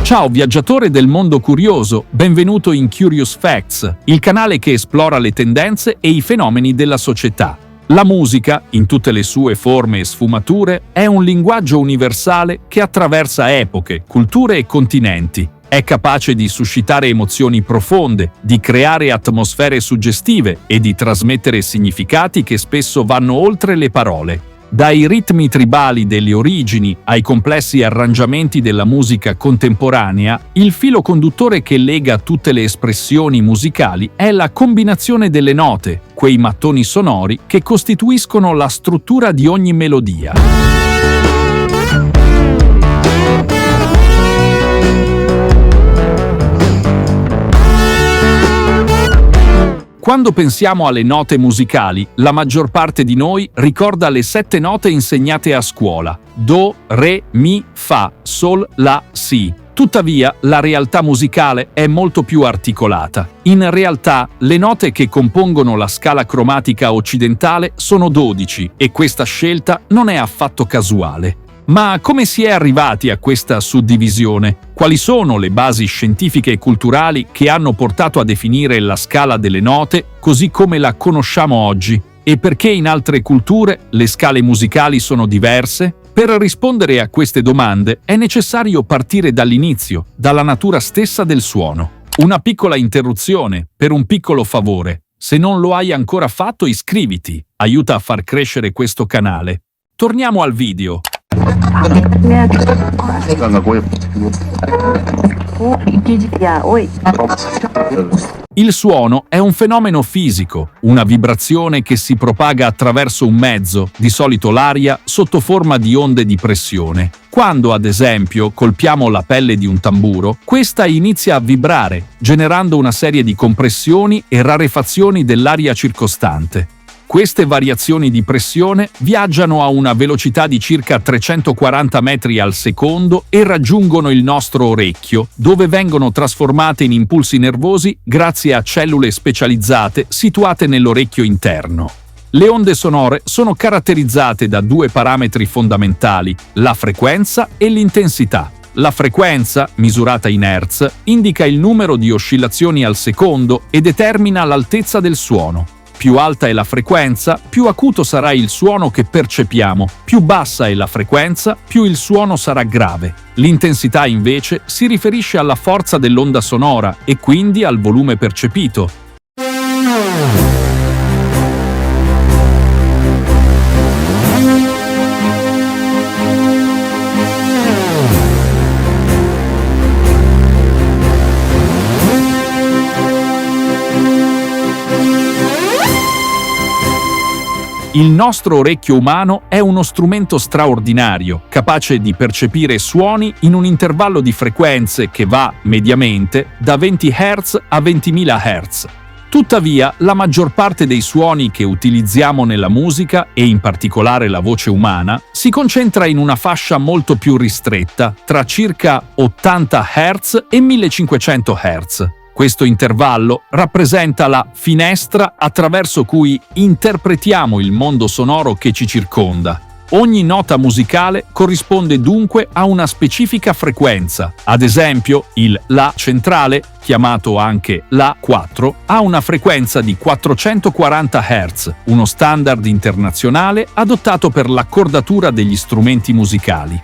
Ciao viaggiatore del mondo curioso, benvenuto in Curious Facts, il canale che esplora le tendenze e i fenomeni della società. La musica, in tutte le sue forme e sfumature, è un linguaggio universale che attraversa epoche, culture e continenti. È capace di suscitare emozioni profonde, di creare atmosfere suggestive e di trasmettere significati che spesso vanno oltre le parole. Dai ritmi tribali delle origini ai complessi arrangiamenti della musica contemporanea, il filo conduttore che lega tutte le espressioni musicali è la combinazione delle note, quei mattoni sonori che costituiscono la struttura di ogni melodia. Quando pensiamo alle note musicali, la maggior parte di noi ricorda le 7 note insegnate a scuola: Do, Re, Mi, Fa, Sol, La, Si. Tuttavia, la realtà musicale è molto più articolata. In realtà, le note che compongono la scala cromatica occidentale sono 12 e questa scelta non è affatto casuale. Ma come si è arrivati a questa suddivisione? Quali sono le basi scientifiche e culturali che hanno portato a definire la scala delle note così come la conosciamo oggi? E perché in altre culture le scale musicali sono diverse? Per rispondere a queste domande è necessario partire dall'inizio, dalla natura stessa del suono. Una piccola interruzione per un piccolo favore. Se non lo hai ancora fatto, iscriviti. Aiuta a far crescere questo canale. Torniamo al video. Il suono è un fenomeno fisico, una vibrazione che si propaga attraverso un mezzo, di solito l'aria, sotto forma di onde di pressione. Quando, ad esempio, colpiamo la pelle di un tamburo, questa inizia a vibrare, generando una serie di compressioni e rarefazioni dell'aria circostante. Queste variazioni di pressione viaggiano a una velocità di circa 340 metri al secondo e raggiungono il nostro orecchio, dove vengono trasformate in impulsi nervosi grazie a cellule specializzate situate nell'orecchio interno. Le onde sonore sono caratterizzate da 2 parametri fondamentali, la frequenza e l'intensità. La frequenza, misurata in Hertz, indica il numero di oscillazioni al secondo e determina l'altezza del suono. Più alta è la frequenza, più acuto sarà il suono che percepiamo, più bassa è la frequenza, più il suono sarà grave. L'intensità invece si riferisce alla forza dell'onda sonora e quindi al volume percepito. Il nostro orecchio umano è uno strumento straordinario, capace di percepire suoni in un intervallo di frequenze che va, mediamente, da 20 Hz a 20.000 Hz. Tuttavia, la maggior parte dei suoni che utilizziamo nella musica, e in particolare la voce umana, si concentra in una fascia molto più ristretta, tra circa 80 Hz e 1500 Hz. Questo intervallo rappresenta la finestra attraverso cui interpretiamo il mondo sonoro che ci circonda. Ogni nota musicale corrisponde dunque a una specifica frequenza. Ad esempio, il La centrale, chiamato anche La 4, ha una frequenza di 440 Hz, uno standard internazionale adottato per l'accordatura degli strumenti musicali.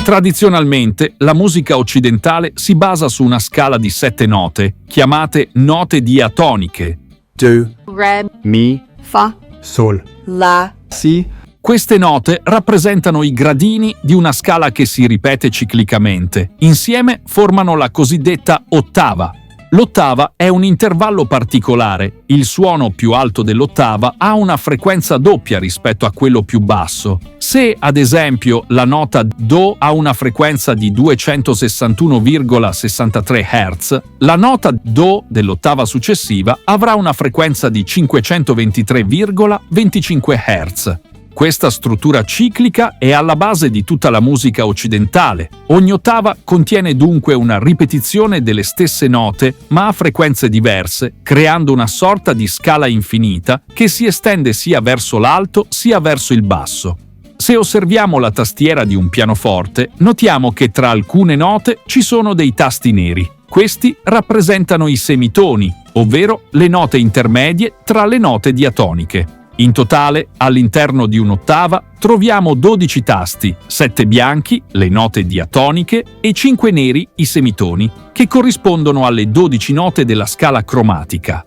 Tradizionalmente, la musica occidentale si basa su una scala di 7 note, chiamate note diatoniche. Do, Re, Mi, Fa, Sol, La. Si. Queste note rappresentano i gradini di una scala che si ripete ciclicamente. Insieme formano la cosiddetta ottava. L'ottava è un intervallo particolare. Il suono più alto dell'ottava ha una frequenza doppia rispetto a quello più basso. Se, ad esempio, la nota Do ha una frequenza di 261,63 Hz, la nota Do dell'ottava successiva avrà una frequenza di 523,25 Hz. Questa struttura ciclica è alla base di tutta la musica occidentale. Ogni ottava contiene dunque una ripetizione delle stesse note, ma a frequenze diverse, creando una sorta di scala infinita che si estende sia verso l'alto sia verso il basso. Se osserviamo la tastiera di un pianoforte, notiamo che tra alcune note ci sono dei tasti neri. Questi rappresentano i semitoni, ovvero le note intermedie tra le note diatoniche. In totale, all'interno di un'ottava, troviamo 12 tasti, 7 bianchi, le note diatoniche, e 5 neri, i semitoni, che corrispondono alle 12 note della scala cromatica.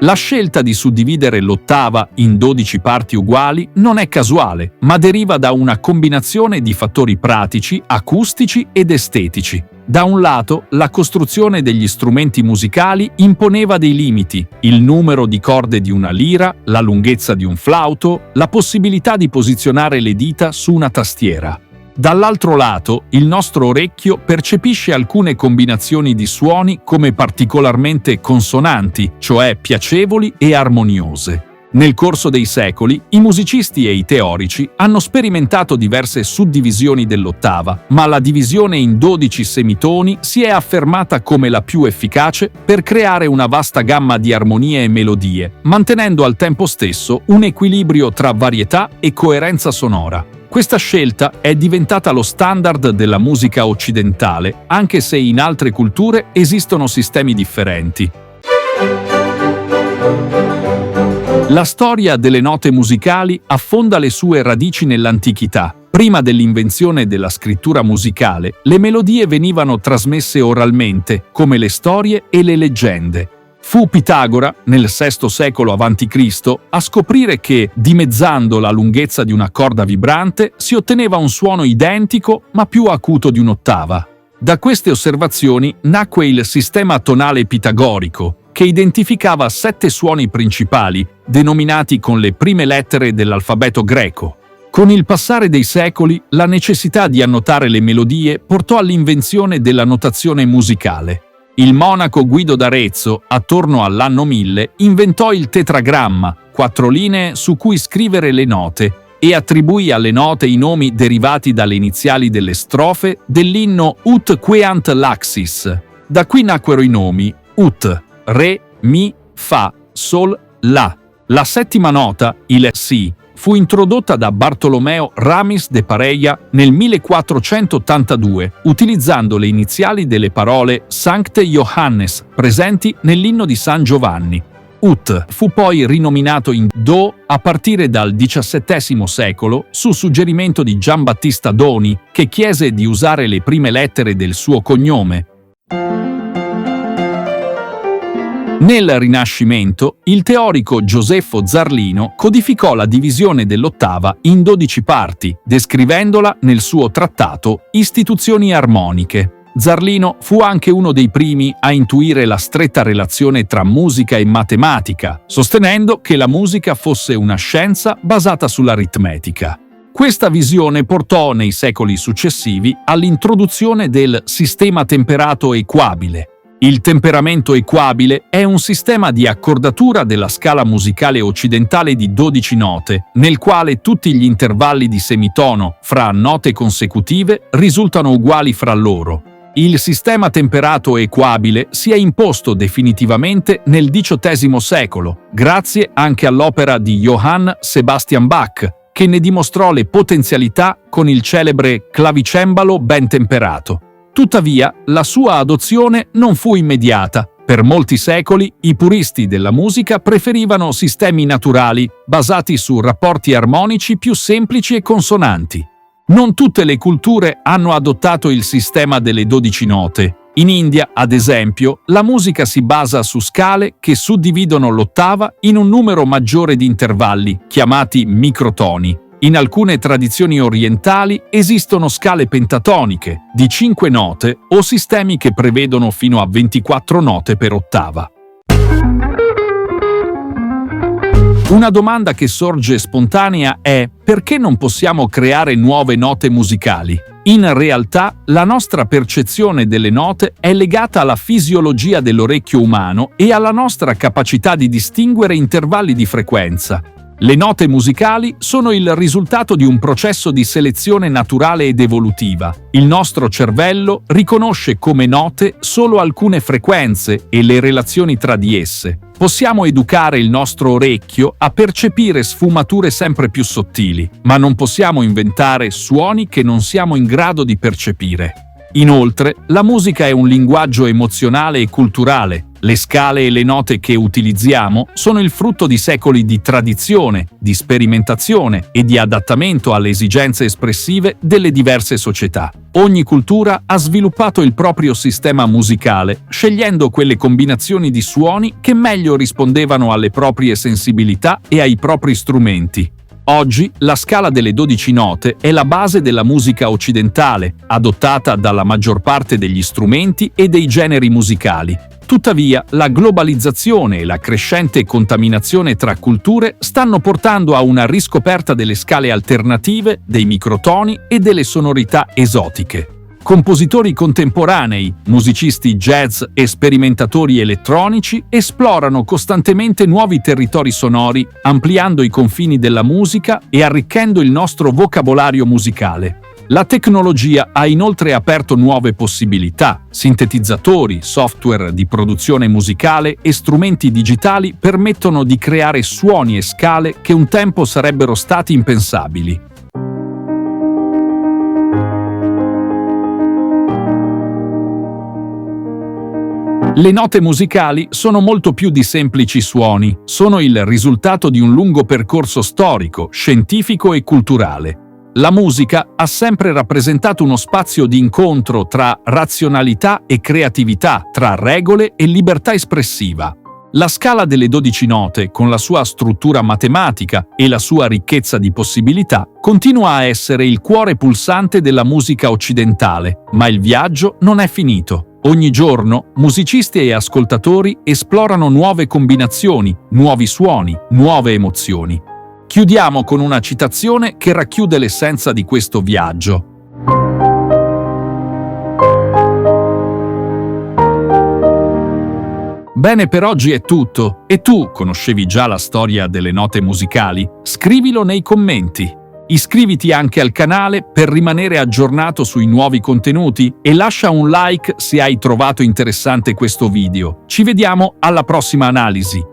La scelta di suddividere l'ottava in 12 parti uguali non è casuale, ma deriva da una combinazione di fattori pratici, acustici ed estetici. Da un lato, la costruzione degli strumenti musicali imponeva dei limiti: il numero di corde di una lira, la lunghezza di un flauto, la possibilità di posizionare le dita su una tastiera. Dall'altro lato, il nostro orecchio percepisce alcune combinazioni di suoni come particolarmente consonanti, cioè piacevoli e armoniose. Nel corso dei secoli, i musicisti e i teorici hanno sperimentato diverse suddivisioni dell'ottava, ma la divisione in 12 semitoni si è affermata come la più efficace per creare una vasta gamma di armonie e melodie, mantenendo al tempo stesso un equilibrio tra varietà e coerenza sonora. Questa scelta è diventata lo standard della musica occidentale, anche se in altre culture esistono sistemi differenti. La storia delle note musicali affonda le sue radici nell'antichità. Prima dell'invenzione della scrittura musicale, le melodie venivano trasmesse oralmente, come le storie e le leggende. Fu Pitagora, nel VI secolo a.C., a scoprire che, dimezzando la lunghezza di una corda vibrante, si otteneva un suono identico ma più acuto di un'ottava. Da queste osservazioni nacque il sistema tonale pitagorico, che identificava 7 suoni principali, denominati con le prime lettere dell'alfabeto greco. Con il passare dei secoli, la necessità di annotare le melodie portò all'invenzione della notazione musicale. Il monaco Guido d'Arezzo, attorno all'anno 1000, inventò il tetragramma, 4 linee su cui scrivere le note, e attribuì alle note i nomi derivati dalle iniziali delle strofe dell'inno Ut queant laxis. Da qui nacquero i nomi Ut, Re, Mi, Fa, Sol, La. La settima nota, il Si, fu introdotta da Bartolomeo Ramis de Pareja nel 1482, utilizzando le iniziali delle parole Sancte Johannes presenti nell'inno di San Giovanni. Ut fu poi rinominato in Do a partire dal XVII secolo su suggerimento di Giambattista Doni, che chiese di usare le prime lettere del suo cognome. Nel Rinascimento, il teorico Josefo Zarlino codificò la divisione dell'ottava in 12 parti, descrivendola nel suo trattato Istituzioni armoniche. Zarlino fu anche uno dei primi a intuire la stretta relazione tra musica e matematica, sostenendo che la musica fosse una scienza basata sull'aritmetica. Questa visione portò nei secoli successivi all'introduzione del sistema temperato equabile. Il temperamento equabile è un sistema di accordatura della scala musicale occidentale di 12 note, nel quale tutti gli intervalli di semitono fra note consecutive risultano uguali fra loro. Il sistema temperato equabile si è imposto definitivamente nel XVIII secolo, grazie anche all'opera di Johann Sebastian Bach, che ne dimostrò le potenzialità con il celebre clavicembalo ben temperato. Tuttavia, la sua adozione non fu immediata. Per molti secoli, i puristi della musica preferivano sistemi naturali, basati su rapporti armonici più semplici e consonanti. Non tutte le culture hanno adottato il sistema delle 12 note. In India, ad esempio, la musica si basa su scale che suddividono l'ottava in un numero maggiore di intervalli, chiamati microtoni. In alcune tradizioni orientali esistono scale pentatoniche, di 5 note, o sistemi che prevedono fino a 24 note per ottava. Una domanda che sorge spontanea è: perché non possiamo creare nuove note musicali? In realtà, la nostra percezione delle note è legata alla fisiologia dell'orecchio umano e alla nostra capacità di distinguere intervalli di frequenza. Le note musicali sono il risultato di un processo di selezione naturale ed evolutiva. Il nostro cervello riconosce come note solo alcune frequenze e le relazioni tra di esse. Possiamo educare il nostro orecchio a percepire sfumature sempre più sottili, ma non possiamo inventare suoni che non siamo in grado di percepire. Inoltre, la musica è un linguaggio emozionale e culturale. Le scale e le note che utilizziamo sono il frutto di secoli di tradizione, di sperimentazione e di adattamento alle esigenze espressive delle diverse società. Ogni cultura ha sviluppato il proprio sistema musicale, scegliendo quelle combinazioni di suoni che meglio rispondevano alle proprie sensibilità e ai propri strumenti. Oggi la scala delle 12 note è la base della musica occidentale, adottata dalla maggior parte degli strumenti e dei generi musicali. Tuttavia, la globalizzazione e la crescente contaminazione tra culture stanno portando a una riscoperta delle scale alternative, dei microtoni e delle sonorità esotiche. Compositori contemporanei, musicisti jazz e sperimentatori elettronici esplorano costantemente nuovi territori sonori, ampliando i confini della musica e arricchendo il nostro vocabolario musicale. La tecnologia ha inoltre aperto nuove possibilità. Sintetizzatori, software di produzione musicale e strumenti digitali permettono di creare suoni e scale che un tempo sarebbero stati impensabili. Le note musicali sono molto più di semplici suoni, sono il risultato di un lungo percorso storico, scientifico e culturale. La musica ha sempre rappresentato uno spazio di incontro tra razionalità e creatività, tra regole e libertà espressiva. La scala delle 12 note, con la sua struttura matematica e la sua ricchezza di possibilità, continua a essere il cuore pulsante della musica occidentale, ma il viaggio non è finito. Ogni giorno, musicisti e ascoltatori esplorano nuove combinazioni, nuovi suoni, nuove emozioni. Chiudiamo con una citazione che racchiude l'essenza di questo viaggio. Bene, per oggi è tutto. E tu conoscevi già la storia delle note musicali? Scrivilo nei commenti. Iscriviti anche al canale per rimanere aggiornato sui nuovi contenuti e lascia un like se hai trovato interessante questo video. Ci vediamo alla prossima analisi.